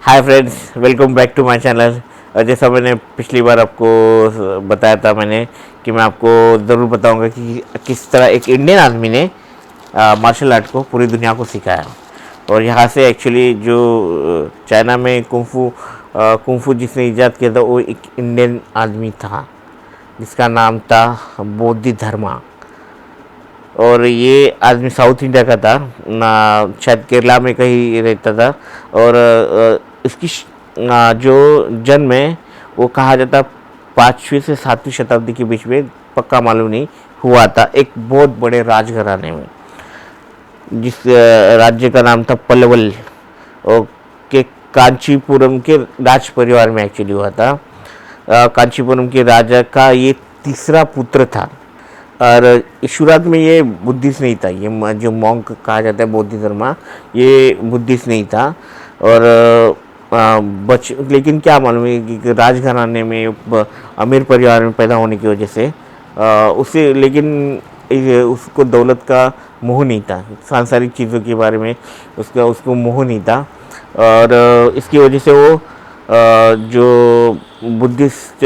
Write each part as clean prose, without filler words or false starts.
Hi friends, welcome back to my channel. जैसा मैंने पिछली बार आपको बताया था मैंने कि मैं आपको ज़रूर बताऊंगा कि किस तरह एक इंडियन आदमी ने मार्शल आर्ट को पूरी दुनिया को सिखाया। और यहाँ से एक्चुअली जो चाइना में कुंफू जिसने ईजाद किया था वो एक इंडियन आदमी था जिसका नाम था बोधि धर्मा। और ये आदमी साउथ इंडिया का था ना, शायद केरला में कहीं रहता था। और इसकी जो जन्म है वो कहा जाता 5वीं से 7वीं शताब्दी के बीच में, पक्का मालूम नहीं, हुआ था एक बहुत बड़े राजघराने में जिस राज्य का नाम था पल्लवल। और के कांचीपुरम के राज परिवार में एक्चुअली हुआ था। कांचीपुरम के राजा का ये तीसरा पुत्र था। और शुरुआत में ये बुद्धिस्ट नहीं था, ये जो मॉन्क कहा जाता है बोधि धर्मा, ये बुद्धिस्ट नहीं था। और लेकिन क्या मालूम है कि राजघराने में अमीर परिवार में पैदा होने की वजह से उसे, लेकिन उसको दौलत का मोह नहीं था, सांसारिक चीज़ों के बारे में उसको मोह नहीं था। और इसकी वजह से वो जो बुद्धिस्ट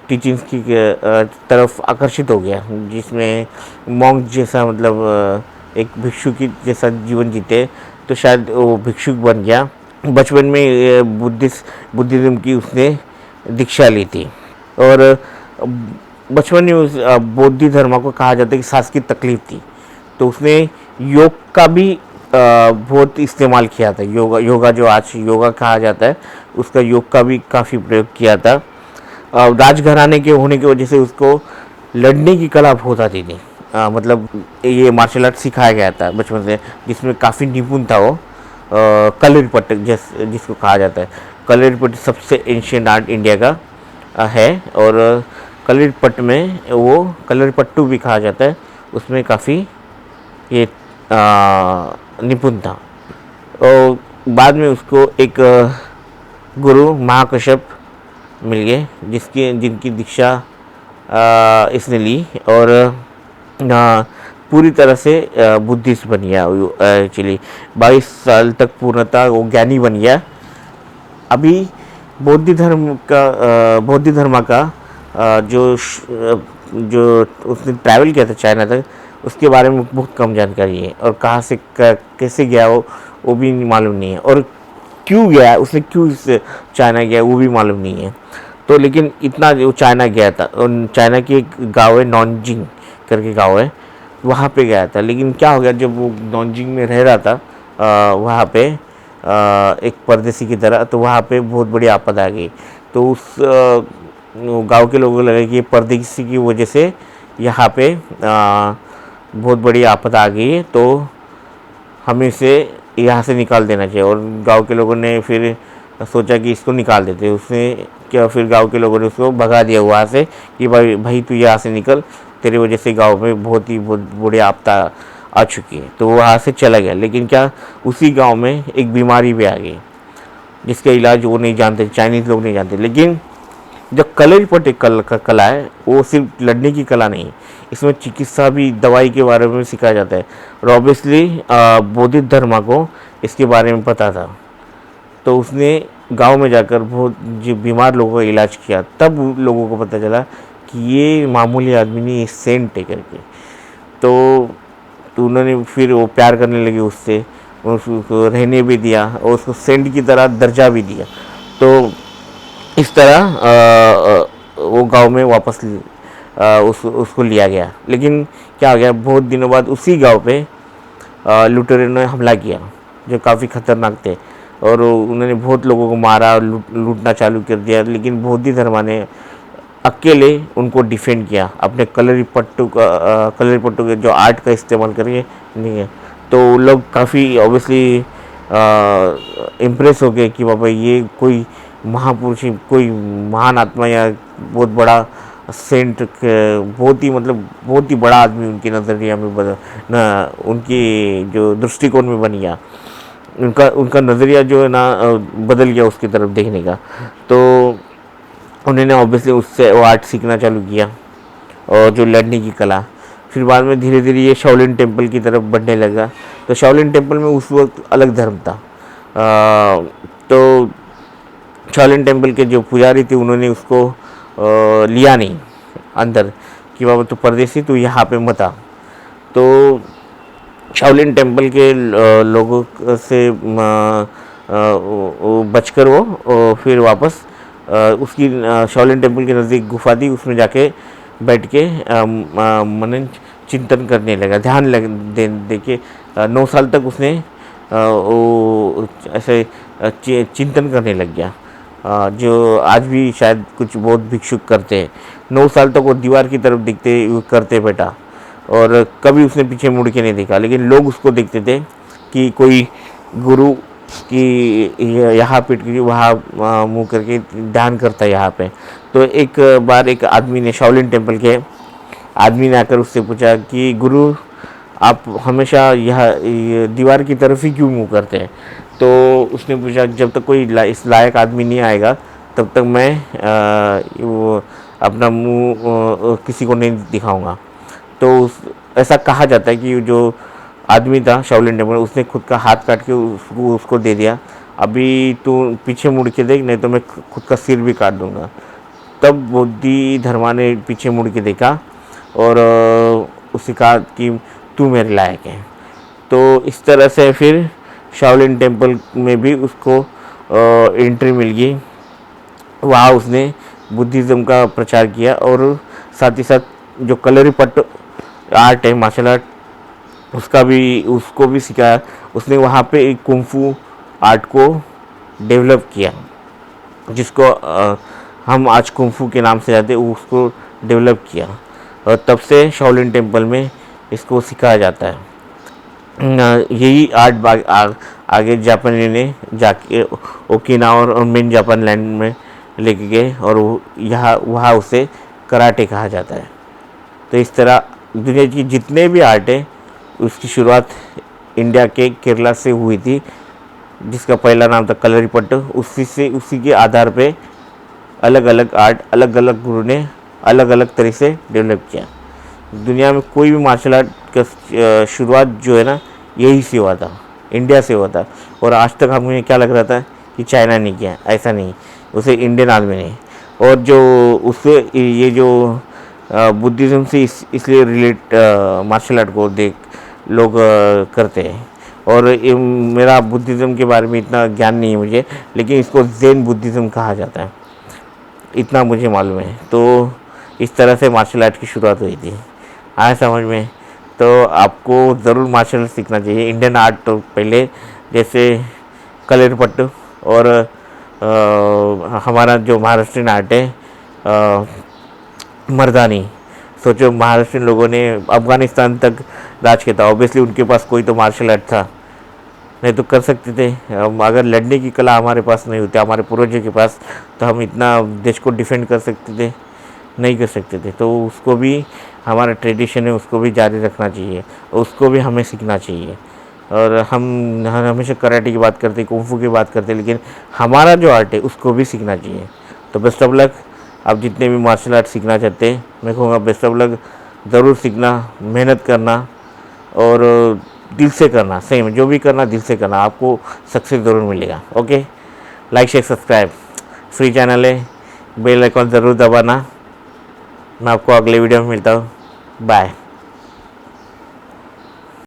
टीचिंग्स की तरफ आकर्षित हो गया, जिसमें मॉन्क जैसा, मतलब एक भिक्षु की जैसा जीवन जीते, तो शायद वो भिक्षुक बन गया। बचपन में बुद्धिज़्म की उसने दीक्षा ली थी। और बचपन में उस बौद्ध धर्म को कहा जाता है कि सांस की तकलीफ थी, तो उसने योग का भी बहुत इस्तेमाल किया था। योगा जो आज योगा कहा जाता है, उसका योग का भी काफ़ी प्रयोग किया था। राजघराने के होने की वजह से उसको लड़ने की कला बहुत आती थी। मतलब ये मार्शल आर्ट सिखाया गया था बचपन से, जिसमें काफ़ी निपुण था वो। कलरीपट्ट जिसको कहा जाता है, कलरीपट्ट सबसे एंशियंट आर्ट इंडिया का है। और कलरीपट्ट में वो कलरीपट्टू भी कहा जाता है, उसमें काफ़ी ये निपुण था। और बाद में उसको एक गुरु महाकश्यप मिल गए, जिनकी दीक्षा इसने ली। और पूरी तरह से बुद्धिस्ट बन गया। एक्चुअली 22 साल तक पूर्णतः वो ज्ञानी बन गया। अभी बौद्ध धर्म का जो उसने ट्रैवल किया था चाइना तक, उसके बारे में बहुत कम जानकारी है। और कहाँ से कैसे गया वो भी मालूम नहीं है। और क्यों गया, उसने क्यों चाइना गया वो भी मालूम नहीं है। तो लेकिन इतना वो चाइना गया था, और चाइना की एक गाँव है नॉनजिंग करके गाँव है, वहाँ पे गया था। लेकिन क्या हो गया, जब वो नॉनजिंग में रह रहा था वहाँ पे एक परदेसी की तरह, तो वहाँ पे बहुत बड़ी आपदा आ गई। तो उस गांव के लोगों को लगा कि ये परदेसी की वजह से यहाँ पे बहुत बड़ी आपदा आ गई है, तो हमें इसे यहाँ से निकाल देना चाहिए। और गांव के लोगों ने फिर सोचा कि इसको निकाल देते। उसने क्या, फिर गांव के लोगों ने उसको भगा दिया वहाँ से कि भाई तू यहाँ से निकल, तेरी वजह से गांव में बहुत बड़ी आपदा आ चुकी है। तो वो वहाँ से चला गया। लेकिन क्या, उसी गांव में एक बीमारी भी आ गई जिसका इलाज वो नहीं जानते, चाइनीज़ लोग नहीं जानते। लेकिन जो कलरीपट्ट एक कला है, वो सिर्फ लड़ने की कला नहीं, इसमें चिकित्सा भी, दवाई के बारे में सिखाया जाता है। और ऑब्वियसली बौद्ध धर्म को इसके बारे में पता था, तो उसने गांव में जाकर बहुत जो बीमार लोगों का इलाज किया। तब लोगों को पता चला कि ये मामूली आदमी नहीं, ये सेंट है करके। तो उन्होंने फिर वो प्यार करने लगे उससे, उसको रहने भी दिया और उसको सेंट की तरह दर्जा भी दिया। तो इस तरह वो गांव में वापस उसको लिया गया। लेकिन क्या हो गया, बहुत दिनों बाद उसी गांव पे लुटेरों ने हमला किया जो काफ़ी खतरनाक थे। और उन्होंने बहुत लोगों को मारा, लूटना चालू कर दिया। लेकिन बौद्ध धर्म ने अकेले उनको डिफेंड किया अपने कलरीपट्टू के जो आर्ट का इस्तेमाल करके नहीं है। तो लोग काफ़ी ऑब्वियसली इम्प्रेस हो गए कि बाबा ये कोई महापुरुष, कोई महान आत्मा या बहुत बड़ा सेंट, बहुत ही बड़ा आदमी उनकी नज़रिया में उनकी जो दृष्टिकोण में बन गया। उनका नज़रिया जो है ना बदल गया उसकी तरफ देखने का। तो उन्होंने ऑब्वियसली उससे वो आर्ट सीखना चालू किया और जो लड़ने की कला। फिर बाद में धीरे धीरे ये शाओलिन टेम्पल की तरफ बढ़ने लगा। तो शाओलिन टेम्पल में उस वक्त अलग धर्म था। तो शाओलिन टेम्पल के जो पुजारी थे उन्होंने उसको लिया नहीं अंदर कि बाबा तो परदेसी तू यहाँ पे मत आ। तो शाओलिन टेम्पल के लोगों से बचकर वो फिर वापस उसकी शाओलिन टेम्पल के नज़दीक गुफा थी, उसमें जाके बैठ के मनन चिंतन करने लगा, ध्यान दे के 9 साल तक उसने वो ऐसे चिंतन करने लग गया, जो आज भी शायद कुछ बहुत भिक्षुक करते हैं। 9 साल तक वो दीवार की तरफ दिखते करते बैठा और कभी उसने पीछे मुड़ के नहीं देखा, लेकिन लोग उसको देखते थे कि कोई गुरु कि यहाँ पीट के वहाँ मुँह करके ध्यान करता है यहाँ पे। तो एक बार एक आदमी ने, शाओलिन टेम्पल के आदमी ने आकर उससे पूछा कि गुरु आप हमेशा यह दीवार की तरफ ही क्यों मुँह करते हैं? तो उसने पूछा जब तक कोई इस लायक आदमी नहीं आएगा तब तक मैं वो अपना मुँह किसी को नहीं दिखाऊंगा। तो ऐसा कहा जाता है कि जो आदमी था शाओलिन टेम्पल, उसने खुद का हाथ काट के उसको दे दिया, अभी तू पीछे मुड़ के देख नहीं तो मैं खुद का सिर भी काट दूंगा। तब बोधि धर्मा ने पीछे मुड़ के देखा और उसे कहा कि तू मेरे लायक है। तो इस तरह से फिर शाओलिन टेम्पल में भी उसको एंट्री मिल गई। वहाँ उसने बुद्धिज़्म का प्रचार किया और साथ ही साथ जो कलरीपयट्टू आर्ट है, मार्शल आर्ट, उसको भी सिखाया उसने। वहाँ पे एक कुंफू आर्ट को डेवलप किया, जिसको हम आज कुंफू के नाम से जाते हैं, उसको डेवलप किया और तब से शाओलिन टेम्पल में इसको सिखाया जाता है। यही आर्ट आगे जापानी ने जाके ओकिनावा और मेन जापान लैंड में लेके गए और वहाँ उसे कराटे कहा जाता है। तो इस तरह दुनिया की जितने भी आर्ट है उसकी शुरुआत इंडिया के केरला से हुई थी, जिसका पहला नाम था कलरीपयट्टू। उसी के आधार पे अलग अलग आर्ट अलग अलग गुरु ने अलग अलग तरह से डेवलप किया। दुनिया में कोई भी मार्शल आर्ट का शुरुआत जो है ना, यही से हुआ था, इंडिया से हुआ था। और आज तक हमें क्या लग रहा था कि चाइना ने किया, ऐसा नहीं, उसे इंडियन आदमी ने। और जो उससे ये जो बुद्धिज़्म से इसलिए रिलेट मार्शल आर्ट को देख लोग करते हैं। और मेरा बुद्धिज़्म के बारे में इतना ज्ञान नहीं है मुझे, लेकिन इसको ज़ेन बुद्धिज़्म कहा जाता है, इतना मुझे मालूम है। तो इस तरह से मार्शल आर्ट की शुरुआत हुई थी, आया समझ में? तो आपको ज़रूर मार्शल आर्ट सीखना चाहिए। इंडियन आर्ट तो पहले जैसे कलरीपयट्टू और हमारा जो महाराष्ट्रियन आर्ट है मर्दानी। सोचो महाराष्ट्र लोगों ने अफ़गानिस्तान तक राज किया था, ऑब्वियसली उनके पास कोई तो मार्शल आर्ट था, नहीं तो कर सकते थे। अगर लड़ने की कला हमारे पास नहीं होती, हमारे पूर्वजों के पास, तो हम इतना देश को डिफेंड कर सकते थे? नहीं कर सकते थे। तो उसको भी, हमारा ट्रेडिशन है, उसको भी जारी रखना चाहिए, उसको भी हमें सीखना चाहिए। और हम हमेशा कराटे की बात करते, कुंफू की बात करते, लेकिन हमारा जो आर्ट है उसको भी सीखना चाहिए। तो बेस्ट ऑफ लक। आप जितने भी मार्शल आर्ट सीखना चाहते हैं, मैं कहूँगा बेस्ट ऑफ लक, ज़रूर सीखना, मेहनत करना और दिल से करना। सही में जो भी करना दिल से करना, आपको सक्सेस ज़रूर मिलेगा। Okay, like share subscribe, free channel है, बेल आइकॉन ज़रूर दबाना। मैं आपको अगले वीडियो में मिलता हूँ, बाय।